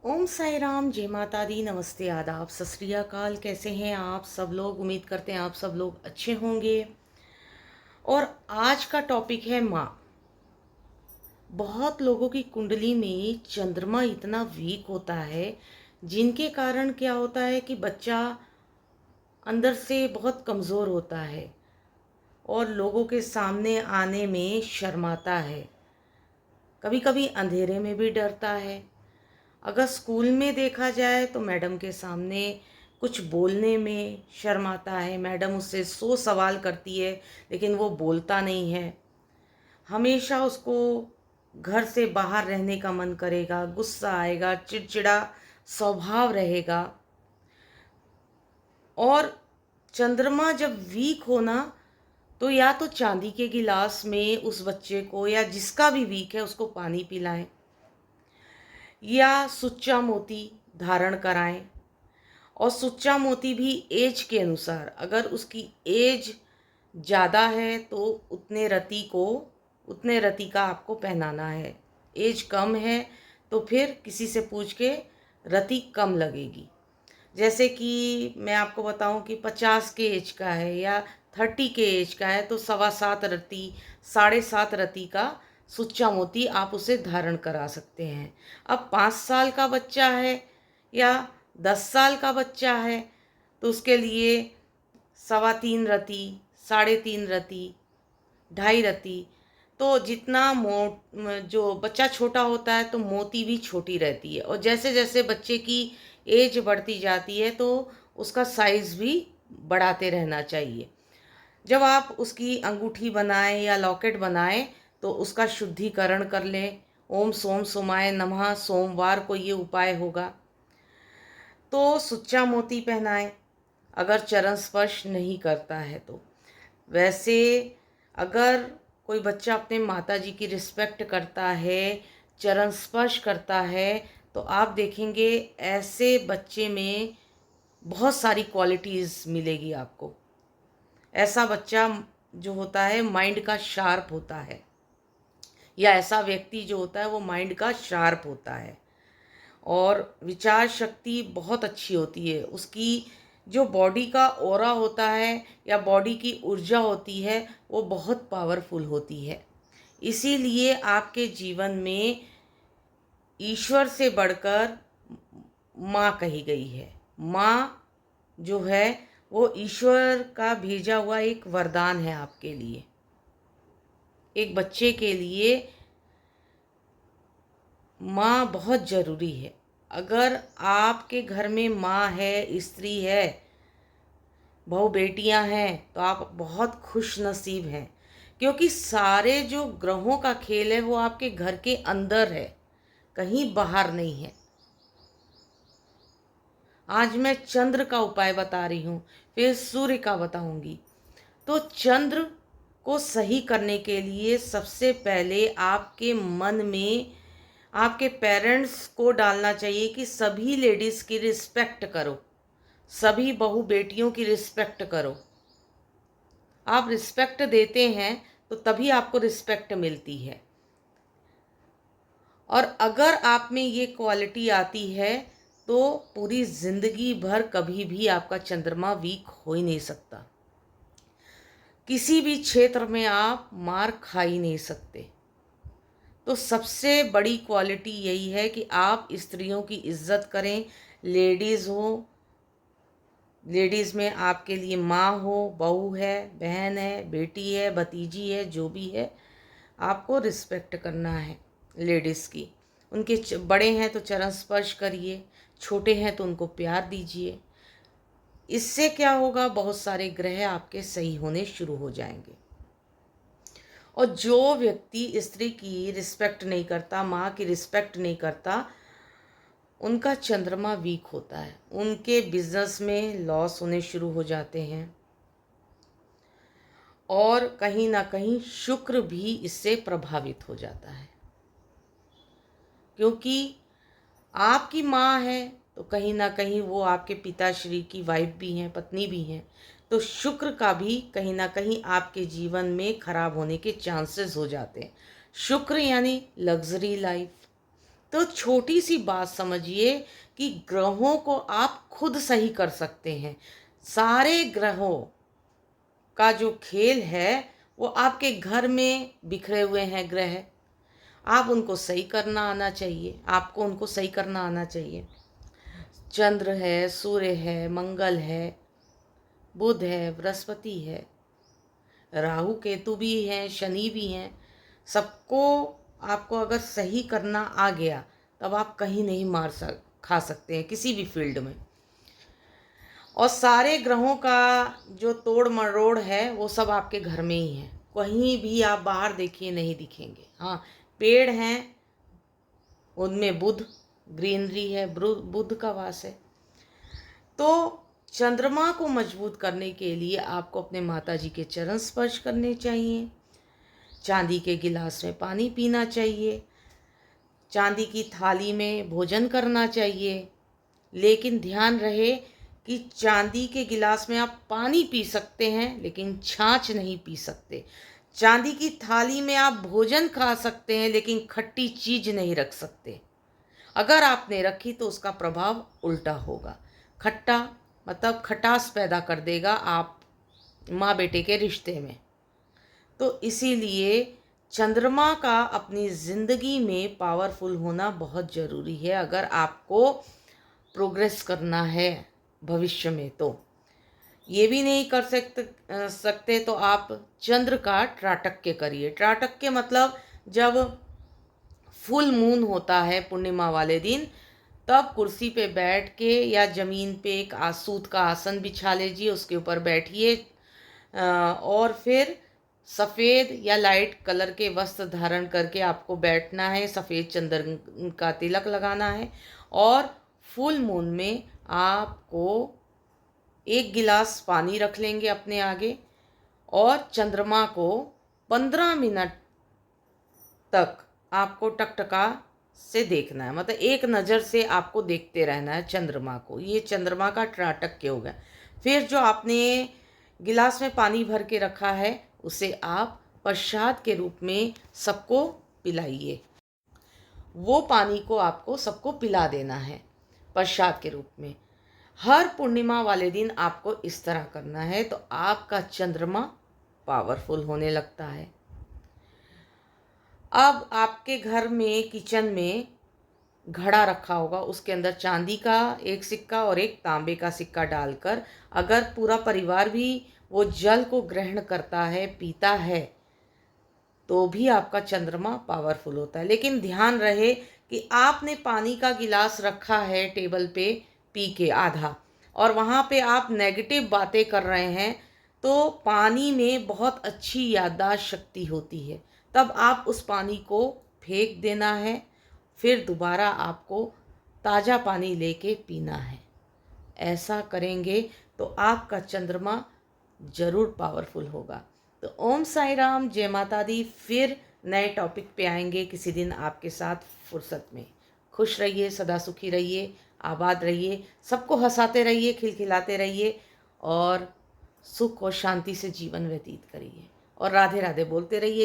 ओम साई राम, जय माता दी, नमस्ते, आदाब, सत श्री अकाल। कैसे हैं आप सब लोग? उम्मीद करते हैं आप सब लोग अच्छे होंगे। और आज का टॉपिक है माँ। बहुत लोगों की कुंडली में चंद्रमा इतना वीक होता है, जिनके कारण क्या होता है कि बच्चा अंदर से बहुत कमज़ोर होता है और लोगों के सामने आने में शर्माता है। कभी कभी अंधेरे में भी डरता है। अगर स्कूल में देखा जाए तो मैडम के सामने कुछ बोलने में शर्माता है। मैडम उससे 100 सवाल करती है लेकिन वो बोलता नहीं है। हमेशा उसको घर से बाहर रहने का मन करेगा, गुस्सा आएगा, चिड़चिड़ा स्वभाव रहेगा। और चंद्रमा जब वीक हो ना, तो या तो चांदी के गिलास में उस बच्चे को या जिसका भी वीक है उसको पानी पिलाएं, या सुच्चा मोती धारण कराएं। और सुच्चा मोती भी एज के अनुसार, अगर उसकी एज ज़्यादा है तो उतने रति का आपको पहनाना है। एज कम है तो फिर किसी से पूछ के रति कम लगेगी। जैसे कि मैं आपको बताऊं कि 50 के एज का है या 30 के एज का है तो 7.25 रति, 7.5 रति का सुच्चा मोती आप उसे धारण करा सकते हैं। अब 5 साल का बच्चा है या 10 साल का बच्चा है तो उसके लिए 3.25 रति, 3.5 रति, 2.5 रति। तो जितना जो बच्चा छोटा होता है तो मोती भी छोटी रहती है, और जैसे जैसे बच्चे की एज बढ़ती जाती है तो उसका साइज़ भी बढ़ाते रहना चाहिए। जब आप उसकी अंगूठी बनाएं या लॉकेट बनाएं तो उसका शुद्धिकरण कर लें। ओम सोम सोमाय नमः, सोमवार को ये उपाय होगा। तो सुच्चा मोती पहनाएं अगर चरण स्पर्श नहीं करता है तो। वैसे अगर कोई बच्चा अपने माता जी की रिस्पेक्ट करता है, चरण स्पर्श करता है, तो आप देखेंगे ऐसे बच्चे में बहुत सारी क्वालिटीज़ मिलेगी आपको। ऐसा बच्चा जो होता है माइंड का शार्प होता है, या ऐसा व्यक्ति जो होता है वो माइंड का शार्प होता है और विचार शक्ति बहुत अच्छी होती है। उसकी जो बॉडी का ऑरा होता है या बॉडी की ऊर्जा होती है वो बहुत पावरफुल होती है। इसीलिए आपके जीवन में ईश्वर से बढ़कर माँ कही गई है। माँ जो है वो ईश्वर का भेजा हुआ एक वरदान है आपके लिए। एक बच्चे के लिए माँ बहुत ज़रूरी है। अगर आपके घर में माँ है, स्त्री है, बहू बेटियां हैं, तो आप बहुत खुश नसीब हैं, क्योंकि सारे जो ग्रहों का खेल है वो आपके घर के अंदर है, कहीं बाहर नहीं है। आज मैं चंद्र का उपाय बता रही हूँ, फिर सूर्य का बताऊंगी। तो चंद्र को सही करने के लिए सबसे पहले आपके मन में आपके पेरेंट्स को डालना चाहिए कि सभी लेडीज़ की रिस्पेक्ट करो, सभी बहू बेटियों की रिस्पेक्ट करो। आप रिस्पेक्ट देते हैं तो तभी आपको रिस्पेक्ट मिलती है। और अगर आप में ये क्वालिटी आती है तो पूरी ज़िंदगी भर कभी भी आपका चंद्रमा वीक हो ही नहीं सकता। किसी भी क्षेत्र में आप मार खा ही नहीं सकते। तो सबसे बड़ी क्वालिटी यही है कि आप स्त्रियों की इज्जत करें। लेडीज़ हो, लेडीज़ में आपके लिए माँ हो, बहू है, बहन है, बेटी है, भतीजी है, जो भी है, आपको रिस्पेक्ट करना है लेडीज़ की। उनके बड़े हैं तो चरण स्पर्श करिए, छोटे हैं तो उनको प्यार दीजिए। इससे क्या होगा, बहुत सारे ग्रह आपके सही होने शुरू हो जाएंगे। और जो व्यक्ति स्त्री की रिस्पेक्ट नहीं करता, माँ की रिस्पेक्ट नहीं करता, उनका चंद्रमा वीक होता है। उनके बिजनेस में लॉस होने शुरू हो जाते हैं और कहीं ना कहीं शुक्र भी इससे प्रभावित हो जाता है, क्योंकि आपकी माँ है तो कहीं ना कहीं वो आपके पिताश्री की वाइफ भी हैं, पत्नी भी हैं। तो शुक्र का भी कहीं ना कहीं आपके जीवन में खराब होने के चांसेस हो जाते हैं। शुक्र यानी लग्जरी लाइफ। तो छोटी सी बात समझिए कि ग्रहों को आप खुद सही कर सकते हैं। सारे ग्रहों का जो खेल है वो आपके घर में बिखरे हुए हैं ग्रह। आप उनको सही करना आना चाहिए, आपको उनको सही करना आना चाहिए। चंद्र है, सूर्य है, मंगल है, बुध है, बृहस्पति है, राहु केतु भी हैं, शनि भी हैं। सबको आपको अगर सही करना आ गया तब आप कहीं नहीं खा सकते हैं किसी भी फील्ड में। और सारे ग्रहों का जो तोड़ मरोड़ है वो सब आपके घर में ही है, कहीं भी आप बाहर देखिए नहीं दिखेंगे। हाँ, पेड़ हैं, उनमें बुध, ग्रीनरी है, बुध का वास है। तो चंद्रमा को मजबूत करने के लिए आपको अपने माता जी के चरण स्पर्श करने चाहिए, चांदी के गिलास में पानी पीना चाहिए, चांदी की थाली में भोजन करना चाहिए। लेकिन ध्यान रहे कि चांदी के गिलास में आप पानी पी सकते हैं लेकिन छाछ नहीं पी सकते। चांदी की थाली में आप भोजन खा सकते हैं लेकिन खट्टी चीज नहीं रख सकते। अगर आपने रखी तो उसका प्रभाव उल्टा होगा। खट्टा मतलब खटास पैदा कर देगा आप माँ बेटे के रिश्ते में। तो इसीलिए चंद्रमा का अपनी ज़िंदगी में पावरफुल होना बहुत ज़रूरी है अगर आपको प्रोग्रेस करना है भविष्य में। तो ये भी नहीं कर सकते तो आप चंद्र का त्राटक्य करिए। त्राटक्य मतलब जब फुल मून होता है पूर्णिमा वाले दिन, तब कुर्सी पे बैठ के या ज़मीन पे एक सूत का आसन बिछा लीजिए, उसके ऊपर बैठिए और फिर सफ़ेद या लाइट कलर के वस्त्र धारण करके आपको बैठना है। सफ़ेद चंदन का तिलक लगाना है और फुल मून में आपको एक गिलास पानी रख लेंगे अपने आगे और चंद्रमा को 15 मिनट तक आपको टकटका से देखना है, मतलब एक नज़र से आपको देखते रहना है चंद्रमा को। ये चंद्रमा का त्राटक्य हो गया। फिर जो आपने गिलास में पानी भर के रखा है उसे आप प्रसाद के रूप में सबको पिलाइए। वो पानी को आपको सबको पिला देना है प्रसाद के रूप में। हर पूर्णिमा वाले दिन आपको इस तरह करना है तो आपका चंद्रमा पावरफुल होने लगता है। अब आपके घर में किचन में घड़ा रखा होगा, उसके अंदर चांदी का एक सिक्का और एक तांबे का सिक्का डालकर अगर पूरा परिवार भी वो जल को ग्रहण करता है, पीता है, तो भी आपका चंद्रमा पावरफुल होता है। लेकिन ध्यान रहे कि आपने पानी का गिलास रखा है टेबल पे पी के आधा और वहाँ पे आप नेगेटिव बातें कर रहे हैं, तो पानी में बहुत अच्छी याददाश्त शक्ति होती है। तब आप उस पानी को फेंक देना है, फिर दोबारा आपको ताज़ा पानी लेके पीना है। ऐसा करेंगे तो आपका चंद्रमा ज़रूर पावरफुल होगा। तो ओम साई राम, जय माता दी। फिर नए टॉपिक पे आएंगे किसी दिन आपके साथ फुर्सत में। खुश रहिए, सदा सुखी रहिए, आबाद रहिए, सबको हंसाते रहिए, खिलखिलाते रहिए और सुख और शांति से जीवन व्यतीत करिए और राधे राधे बोलते रहिए।